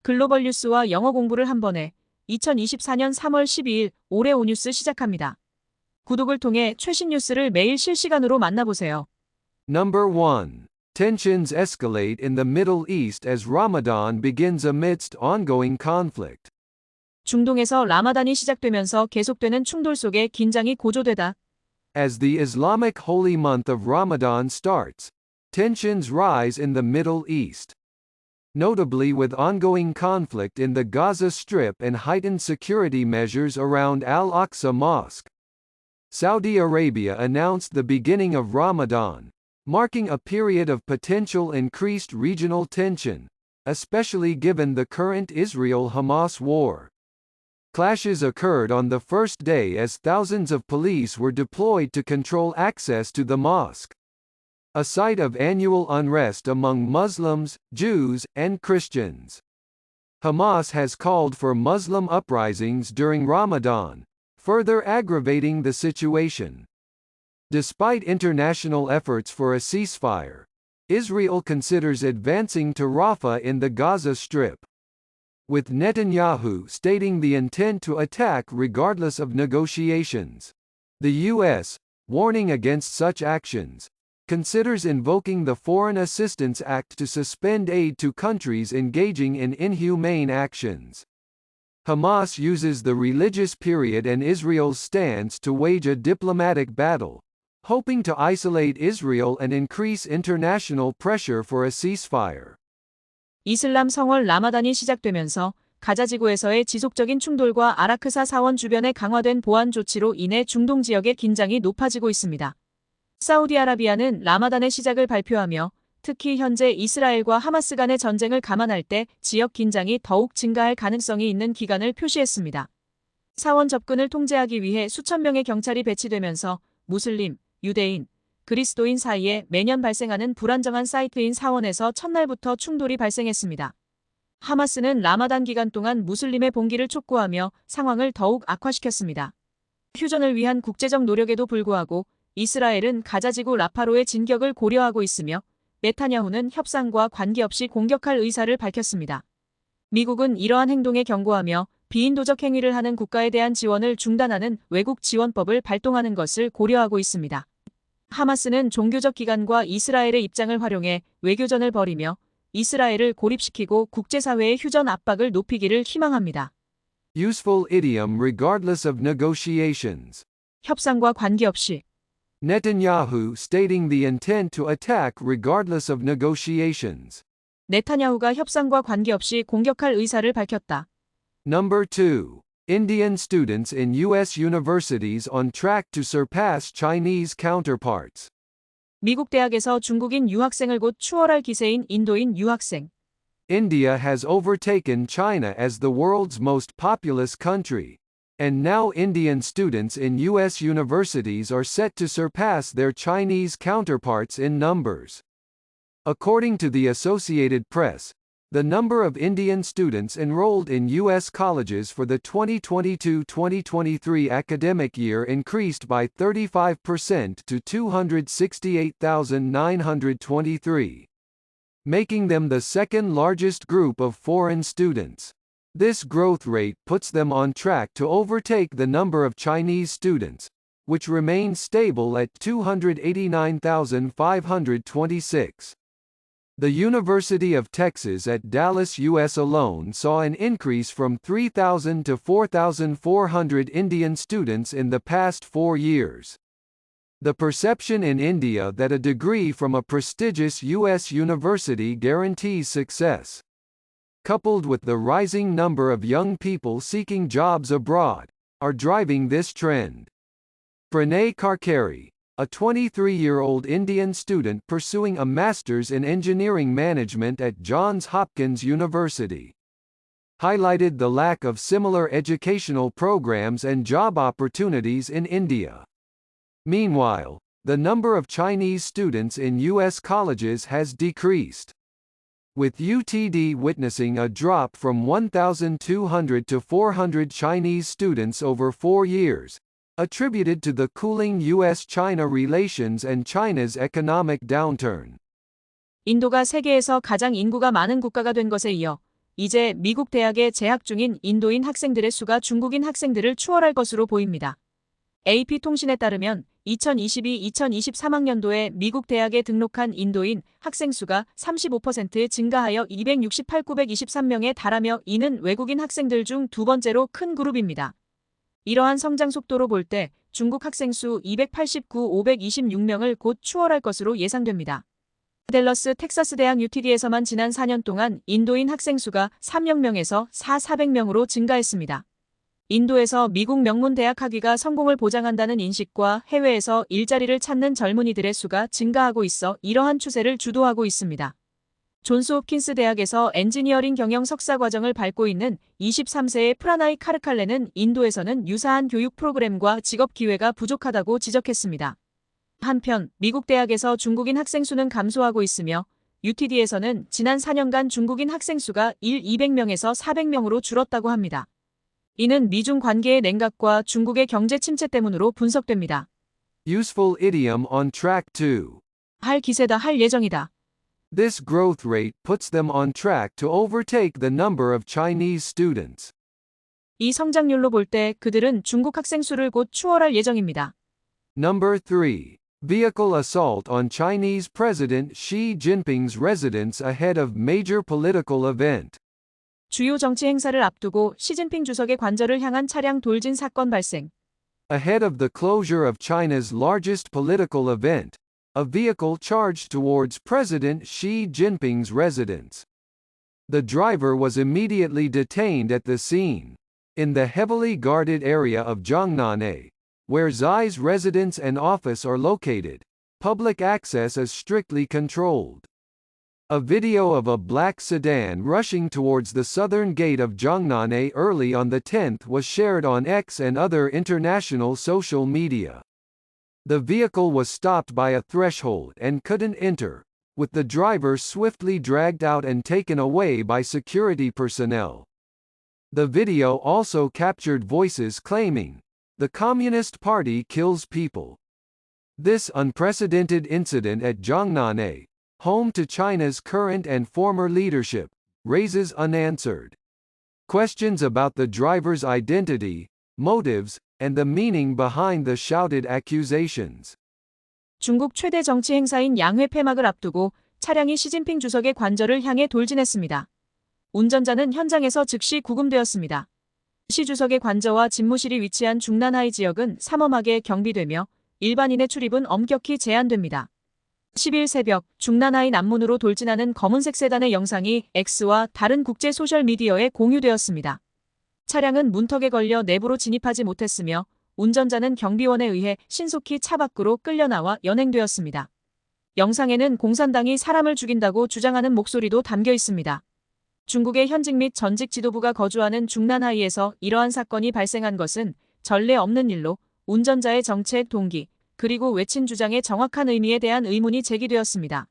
글로벌 뉴스와 영어 공부를 한 번에 2024년 3월 12일 올해 오뉴스 시작합니다. 구독을 통해 최신 뉴스를 매일 실시간으로 만나보세요. Number 1. Tensions escalate in the Middle East as Ramadan begins amidst ongoing conflict. 중동에서 라마단이 시작되면서 계속되는 충돌 속에 긴장이 고조되다. As the Islamic holy month of Ramadan starts, tensions rise in the Middle East. Notably with ongoing conflict in the Gaza Strip and heightened security measures around Al-Aqsa Mosque. Saudi Arabia announced the beginning of Ramadan, marking a period of potential increased regional tension, especially given the current Israel-Hamas war. Clashes occurred on the first day as thousands of police were deployed to control access to the mosque, a site of annual unrest among Muslims, Jews, and Christians. Hamas has called for Muslim uprisings during Ramadan, further aggravating the situation. Despite international efforts for a ceasefire, Israel considers advancing to Rafah in the Gaza Strip, with Netanyahu stating the intent to attack regardless of negotiations. The U.S., warning against such actions, considers invoking the Foreign Assistance Act to suspend aid to countries engaging in inhumane actions. Hamas uses the religious period and Israel's stance to wage a diplomatic battle, hoping to isolate Israel and increase international pressure for a ceasefire. 이슬람 성월 라마단이 시작되면서 가자지구에서의 지속적인 충돌과 아라크사 사원 주변의 강화된 보안 조치로 인해 중동 지역의 긴장이 높아지고 있습니다. 사우디아라비아는 라마단의 시작을 발표하며 특히 현재 이스라엘과 하마스 간의 전쟁을 감안할 때 지역 긴장이 더욱 증가할 가능성이 있는 기간을 표시했습니다. 사원 접근을 통제하기 위해 수천 명의 경찰이 배치되면서 무슬림, 유대인, 그리스도인 사이에 매년 발생하는 불안정한 사이트인 사원에서 첫날부터 충돌이 발생했습니다. 하마스는 라마단 기간 동안 무슬림의 봉기를 촉구하며 상황을 더욱 악화시켰습니다. 휴전을 위한 국제적 노력에도 불구하고 이스라엘은 가자지구 라파로의 진격을 고려하고 있으며 네타냐후는 협상과 관계없이 공격할 의사를 밝혔습니다. 미국은 이러한 행동에 경고하며 비인도적 행위를 하는 국가에 대한 지원을 중단하는 외국 지원법을 발동하는 것을 고려하고 있습니다. 하마스는 종교적 기관과 이스라엘의 입장을 활용해 외교전을 벌이며 이스라엘을 고립시키고 국제사회의 휴전 압박을 높이기를 희망합니다. Useful idiom regardless of negotiations. 협상과 관계없이. Netanyahu stating the intent to attack regardless of negotiations. 네타냐후가 협상과 관계없이 공격할 의사를 밝혔다. Number 2. Indian students in U.S. universities on track to surpass Chinese counterparts. 미국 대학에서 중국인 유학생을 곧 추월할 기세인 인도인 유학생. India has overtaken China as the world's most populous country, and now Indian students in U.S. universities are set to surpass their Chinese counterparts in numbers. According to the Associated Press, the number of Indian students enrolled in U.S. colleges for the 2022-2023 academic year increased by 35% to 268,923, making them the second largest group of foreign students. This growth rate puts them on track to overtake the number of Chinese students, which remains stable at 289,526. The University of Texas at Dallas, U.S. alone saw an increase from 3,000 to 4,400 Indian students in the past 4 years. The perception in India that a degree from a prestigious U.S. university guarantees success, coupled with the rising number of young people seeking jobs abroad, are driving this trend. Pranay Karkari, a 23-year-old Indian student pursuing a master's in engineering management at Johns Hopkins University, highlighted the lack of similar educational programs and job opportunities in India. Meanwhile, the number of Chinese students in U.S. colleges has decreased, with UTD witnessing a drop from 1,200 to 400 Chinese students over 4 years, attributed to the cooling U.S.-China relations and China's economic downturn. 인도가 세계에서 가장 인구가 많은 국가가 된 것에 이어 이제 미국 대학에 재학 중인 인도인 학생들의 수가 중국인 학생들을 추월할 것으로 보입니다. AP통신에 따르면 2022-2023학년도에 미국 대학에 등록한 인도인 학생 수가 35% 증가하여 268,923명에 달하며 이는 외국인 학생들 중 두 번째로 큰 그룹입니다. 이러한 성장 속도로 볼 때 중국 학생 수 289,526명을 곧 추월할 것으로 예상됩니다. 댈러스 텍사스 대학 UTD에서만 지난 4년 동안 인도인 학생 수가 3,000명에서 4,400명으로 증가했습니다. 인도에서 미국 명문 대학 학위가 성공을 보장한다는 인식과 해외에서 일자리를 찾는 젊은이들의 수가 증가하고 있어 이러한 추세를 주도하고 있습니다. 존스홉킨스 대학에서 엔지니어링 경영 석사 과정을 밟고 있는 23세의 프라나이 카르칼레는 인도에서는 유사한 교육 프로그램과 직업 기회가 부족하다고 지적했습니다. 한편 미국 대학에서 중국인 학생 수는 감소하고 있으며 UTD에서는 지난 4년간 중국인 학생 수가 200명에서 400명으로 줄었다고 합니다. 이는 미중 관계의 냉각과 중국의 경제 침체 때문으로 분석됩니다. Useful idiom on track 2. 할 기세다 할 예정이다. This growth rate puts them on track to overtake the number of Chinese students. 이 성장률로 볼 때 그들은 중국 학생 수를 곧 추월할 예정입니다. Number 3. Vehicle assault on Chinese President Xi Jinping's residence ahead of major political event. 주요 정치 행사를 앞두고 시진핑 주석의 관저를 향한 차량 돌진 사건 발생. Ahead of the closure of China's largest political event, a vehicle charged towards President Xi Jinping's residence. The driver was immediately detained at the scene, in the heavily guarded area of Jiangnan, where Xi's residence and office are located. Public access is strictly controlled. A video of a black sedan rushing towards the southern gate of Jiangnan early on the 10th was shared on X and other international social media. The vehicle was stopped by a threshold and couldn't enter, with the driver swiftly dragged out and taken away by security personnel. The video also captured voices claiming, "The Communist Party kills people." This unprecedented incident at Jiangnan, home to China's current and former leadership, raises unanswered questions about the driver's identity, motives, and the meaning behind the shouted accusations. 중국 최대 정치 행사인 양회 폐막을 앞두고 차량이 시진핑 주석의 관저를 향해 돌진했습니다. 운전자는 현장에서 즉시 구금되었습니다. 시 주석의 관저와 집무실이 위치한 중난하이 지역은 삼엄하게 경비되며 일반인의 출입은 엄격히 제한됩니다. 10일 새벽 중난하이 남문으로 돌진하는 검은색 세단의 영상이 X와 다른 국제 소셜미디어에 공유되었습니다. 차량은 문턱에 걸려 내부로 진입하지 못했으며 운전자는 경비원에 의해 신속히 차 밖으로 끌려나와 연행되었습니다. 영상에는 공산당이 사람을 죽인다고 주장하는 목소리도 담겨 있습니다. 중국의 현직 및 전직 지도부가 거주하는 중난하이에서 이러한 사건이 발생한 것은 전례 없는 일로 운전자의 정책 동기, 그리고 외친 주장의 정확한 의미에 대한 의문이 제기되었습니다.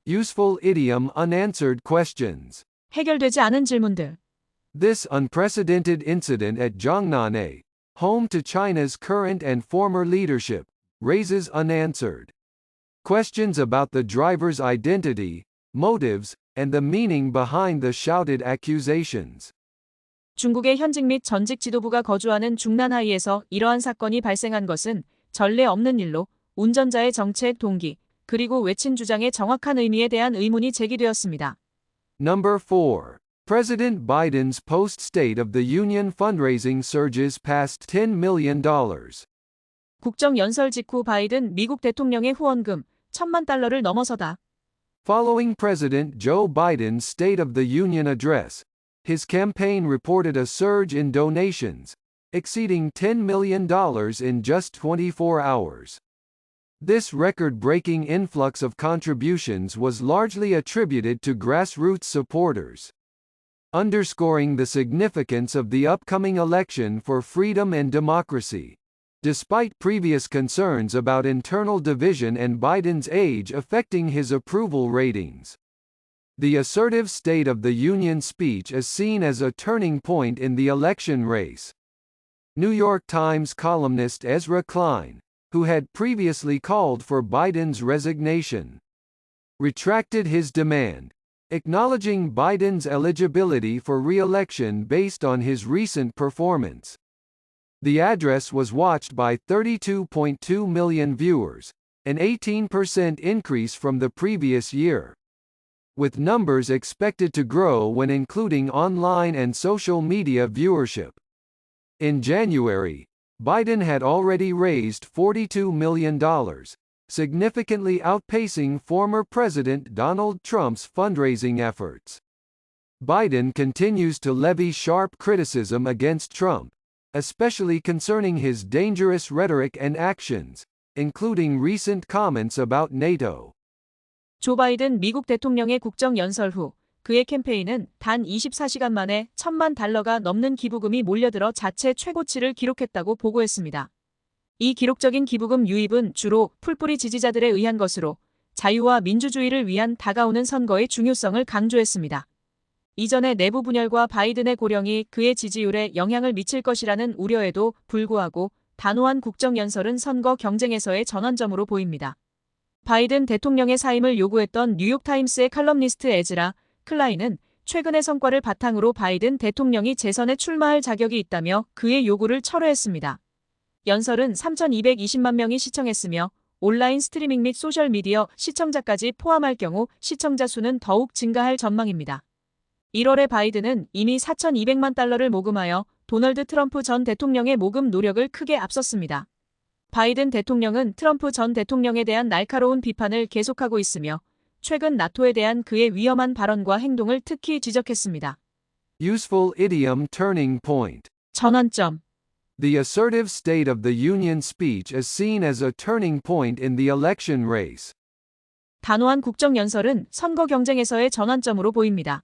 Useful idiom unanswered questions. 해결되지 않은 질문들. This unprecedented incident at Jiangnan, home to China's current and former leadership, raises unanswered questions about the driver's identity, motives, and the meaning behind the shouted accusations. 중국의 현직 및 전직 지도부가 거주하는 중난하이에서 이러한 사건이 발생한 것은 전례 없는 일로 운전자의 정책 동기, 그리고 외친 주장의 정확한 의미에 대한 의문이 제기되었습니다. Number 4. President Biden's post-State of the Union fundraising surges past $10 million. 국정 연설 직후 바이든 미국 대통령의 후원금 $1,000만 넘어서다. Following President Joe Biden's State of the Union address, his campaign reported a surge in donations, exceeding $10 million in just 24 hours. This record-breaking influx of contributions was largely attributed to grassroots supporters, underscoring the significance of the upcoming election for freedom and democracy, despite previous concerns about internal division and Biden's age affecting his approval ratings. The assertive State of the Union speech is seen as a turning point in the election race. New York Times columnist Ezra Klein, who had previously called for Biden's resignation, retracted his demand, acknowledging Biden's eligibility for re-election based on his recent performance. The address was watched by 32.2 million viewers, an 18% increase from the previous year, with numbers expected to grow when including online and social media viewership. In January, Biden had already raised $42 million, significantly outpacing former President Donald Trump's fundraising efforts. Biden continues to levy sharp criticism against Trump, especially concerning his dangerous rhetoric and actions, including recent comments about NATO. 조 바이든 미국 대통령의 국정 연설 후 그의 캠페인은 단 24시간 만에 $1,000만 넘는 기부금이 몰려들어 자체 최고치를 기록했다고 보고했습니다. 이 기록적인 기부금 유입은 주로 풀뿌리 지지자들에 의한 것으로 자유와 민주주의를 위한 다가오는 선거의 중요성을 강조했습니다. 이전의 내부 분열과 바이든의 고령이 그의 지지율에 영향을 미칠 것이라는 우려에도 불구하고 단호한 국정연설은 선거 경쟁에서의 전환점으로 보입니다. 바이든 대통령의 사임을 요구했던 뉴욕타임스의 칼럼니스트 에즈라 클라인은 최근의 성과를 바탕으로 바이든 대통령이 재선에 출마할 자격이 있다며 그의 요구를 철회했습니다. 연설은 3,220만 명이 시청했으며 온라인 스트리밍 및 소셜미디어 시청자까지 포함할 경우 시청자 수는 더욱 증가할 전망입니다. 1월에 바이든은 이미 $4,200만 모금하여 도널드 트럼프 전 대통령의 모금 노력을 크게 앞섰습니다. 바이든 대통령은 트럼프 전 대통령에 대한 날카로운 비판을 계속하고 있으며 최근 나토에 대한 그의 위험한 발언과 행동을 특히 지적했습니다. Useful idiom turning point. 전환점. The assertive State of the Union speech is seen as a turning point in the election race. 단호한 국정연설은 선거 경쟁에서의 전환점으로 보입니다.